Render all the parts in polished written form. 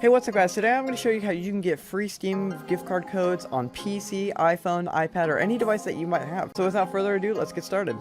Hey, what's up guys? Today I'm going to show you how you can get free Steam gift card codes on PC, iPhone, iPad, or any device that you might have. So without further ado, let's get started.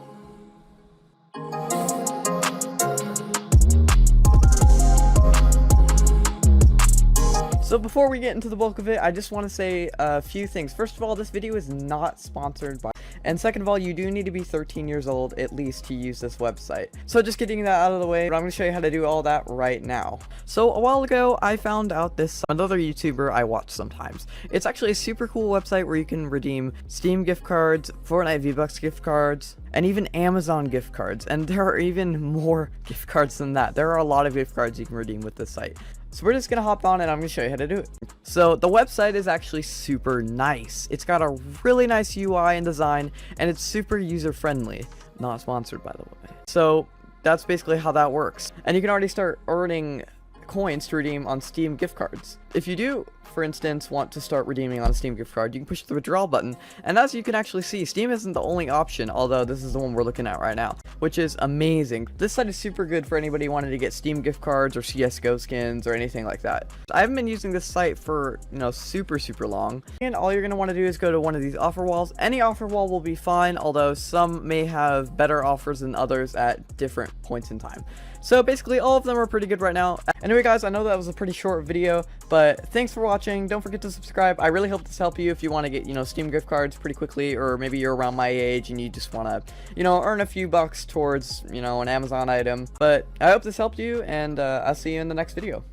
So before we get into the bulk of it, I just want to say a few things. First of all, this video is not sponsored by... And second of all, you do need to be 13 years old at least to use this website. So just getting that out of the way, I'm going to show you how to do all that right now. So a while ago, I found out this another YouTuber I watch sometimes. It's actually a super cool website where you can redeem Steam gift cards, Fortnite V-Bucks gift cards, and even Amazon gift cards. And there are even more gift cards than that. There are a lot of gift cards you can redeem with this site. So we're just going to hop on and I'm going to show you how to do it. So the website is actually super nice. It's got a really nice UI and design, and it's super user friendly. Not sponsored, by the way. So that's basically how that works. And you can already start earning coins to redeem on Steam gift cards. If you do, for instance, want to start redeeming on a Steam gift card, you can push the withdrawal button, and as you can actually see, Steam isn't the only option, although this is the one we're looking at right now, which is amazing. This site is super good for anybody wanting to get Steam gift cards or CSGO skins or anything like that. I haven't been using this site for, super long, and all you're going to want to do is go to one of these offer walls. Any offer wall will be fine, although some may have better offers than others at different points in time. So basically all of them are pretty good right now. Anyway guys, I know that was a pretty short video, but thanks for watching. Don't forget to subscribe. I really hope this helped you if you want to get, Steam gift cards pretty quickly, or maybe you're around my age and you just want to, earn a few bucks towards, an Amazon item. But I hope this helped you, and I'll see you in the next video.